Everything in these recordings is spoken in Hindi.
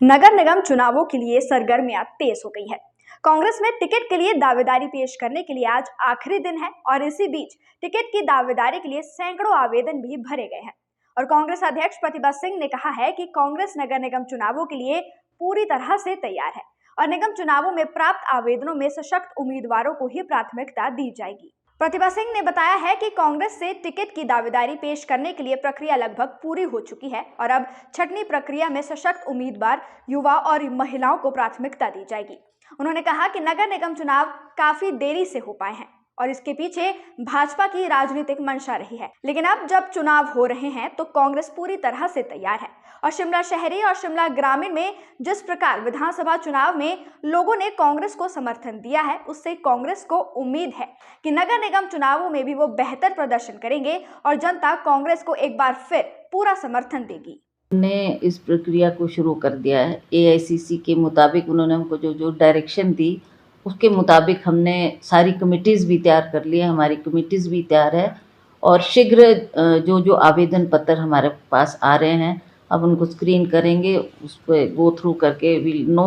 नगर निगम चुनावों के लिए सरगर्मियां तेज हो गई है। कांग्रेस में टिकट के लिए दावेदारी पेश करने के लिए आज आखिरी दिन है और इसी बीच टिकट की दावेदारी के लिए सैकड़ों आवेदन भी भरे गए हैं। और कांग्रेस अध्यक्ष प्रतिभा सिंह ने कहा है कि कांग्रेस नगर निगम चुनावों के लिए पूरी तरह से तैयार है और निगम चुनावों में प्राप्त आवेदनों में सशक्त उम्मीदवारों को ही प्राथमिकता दी जाएगी। प्रतिभा सिंह ने बताया है कि कांग्रेस से टिकट की दावेदारी पेश करने के लिए प्रक्रिया लगभग पूरी हो चुकी है और अब छंटनी प्रक्रिया में सशक्त उम्मीदवार, युवा और महिलाओं को प्राथमिकता दी जाएगी। उन्होंने कहा कि नगर निगम चुनाव काफी देरी से हो पाए हैं और इसके पीछे भाजपा की राजनीतिक मंशा रही है, लेकिन अब जब चुनाव हो रहे हैं तो कांग्रेस पूरी तरह से तैयार है और शिमला शहरी और शिमला ग्रामीण में जिस प्रकार विधानसभा चुनाव में लोगों ने कांग्रेस को समर्थन दिया है, उससे कांग्रेस को उम्मीद है कि नगर निगम चुनावों में भी वो बेहतर प्रदर्शन करेंगे और जनता कांग्रेस को एक बार फिर पूरा समर्थन देगी। ने इस प्रक्रिया को शुरू कर दिया है। एआईसीसी के मुताबिक उन्होंने हमको जो डायरेक्शन दी उसके मुताबिक हमने सारी कमिटीज़ भी तैयार कर ली है, हमारी कमिटीज़ भी तैयार है और शीघ्र जो आवेदन पत्र हमारे पास आ रहे हैं अब उनको स्क्रीन करेंगे, उस पर गो थ्रू करके विल नो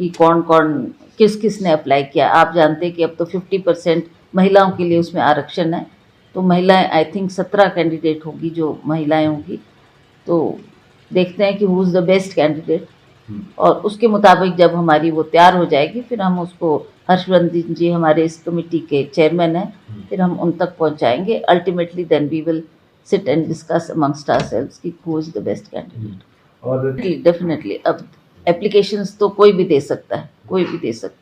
कि कौन कौन किस ने अप्लाई किया। आप जानते हैं कि अब तो 50% महिलाओं के लिए उसमें आरक्षण है, तो महिलाएं आई थिंक 17 कैंडिडेट होगी जो महिलाएं होंगी, तो देखते हैं कि who is the best candidate और उसके मुताबिक जब हमारी वो तैयार हो जाएगी फिर हम उसको हर्षवर्धन जी हमारे इस कमेटी के चेयरमैन हैं, फिर हम उन तक पहुंचाएंगे। Ultimately then we will sit and discuss amongst ourselves कि who is the best candidate. और डेफिनेटली अब एप्लीकेशंस तो कोई भी दे सकता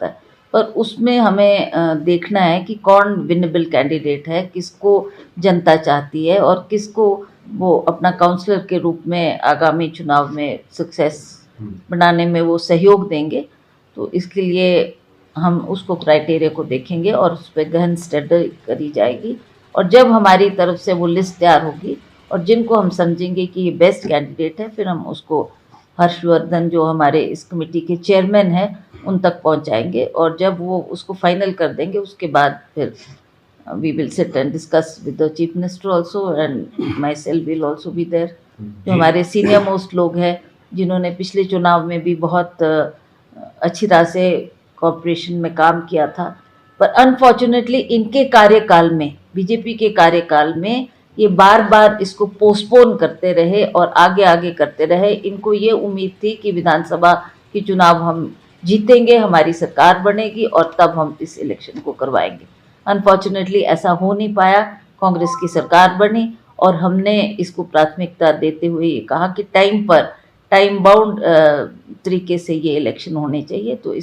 है, पर उसमें हमें देखना है कि कौन विनेबल कैंडिडेट है, किसको जनता चाहती है और किसको वो अपना काउंसलर के रूप में आगामी चुनाव में सक्सेस बनाने में वो सहयोग देंगे। तो इसके लिए हम उसको क्राइटेरिया को देखेंगे और उस पर गहन स्टडी करी जाएगी और जब हमारी तरफ से वो लिस्ट तैयार होगी और जिनको हम समझेंगे कि ये बेस्ट कैंडिडेट है फिर हम उसको हर्षवर्धन जो हमारे इस कमेटी के चेयरमैन हैं उन तक पहुंचाएंगे और जब वो उसको फाइनल कर देंगे उसके बाद फिर we will sit and discuss with the chief minister also and myself will also be there, जो हमारे सीनियर मोस्ट लोग हैं जिन्होंने पिछले चुनाव में भी बहुत अच्छी तरह से कॉर्पोरेशन में काम किया था, पर अनफॉर्चुनेटली इनके कार्यकाल में, बीजेपी के कार्यकाल में ये बार बार इसको पोस्टपोन करते रहे और आगे करते रहे। इनको ये उम्मीद थी कि विधानसभा के चुनाव हम जीतेंगे, हमारी सरकार बनेगी और तब हम इस इलेक्शन को करवाएंगे। अनफॉर्चुनेटली ऐसा हो नहीं पाया, कांग्रेस की सरकार बनी और हमने इसको प्राथमिकता देते हुए ये कहा कि टाइम बाउंड तरीके से ये इलेक्शन होने चाहिए। तो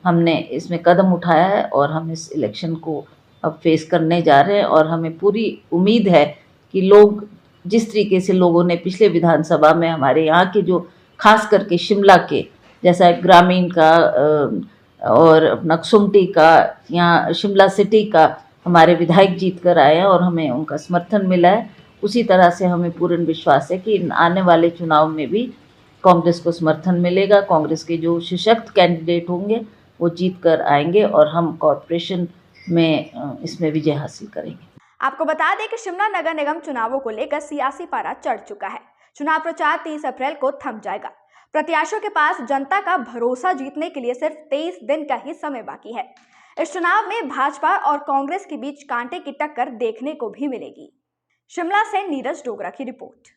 हमने इसमें कदम उठाया है और हम इस इलेक्शन को अब फेस करने जा रहे हैं और हमें पूरी उम्मीद है कि लोग जिस तरीके से लोगों ने पिछले विधानसभा में हमारे यहाँ के जो खास करके शिमला के जैसा ग्रामीण का और अपना कुसुम्पटी का, यहाँ शिमला सिटी का हमारे विधायक जीत कर आए हैं और हमें उनका समर्थन मिला है, उसी तरह से हमें पूर्ण विश्वास है कि आने वाले चुनाव में भी कांग्रेस को समर्थन मिलेगा। कांग्रेस के जो सशक्त कैंडिडेट होंगे वो जीत कर आएंगे और हम कॉर्पोरेशन में इसमें विजय हासिल करेंगे। आपको बता दें कि शिमला नगर निगम चुनावों को लेकर सियासी पारा चढ़ चुका है। चुनाव प्रचार 30 अप्रैल को थम जाएगा। प्रत्याशियों के पास जनता का भरोसा जीतने के लिए सिर्फ 23 दिन का ही समय बाकी है। इस चुनाव में भाजपा और कांग्रेस के बीच कांटे की टक्कर देखने को भी मिलेगी। शिमला से नीरज डोगरा की रिपोर्ट।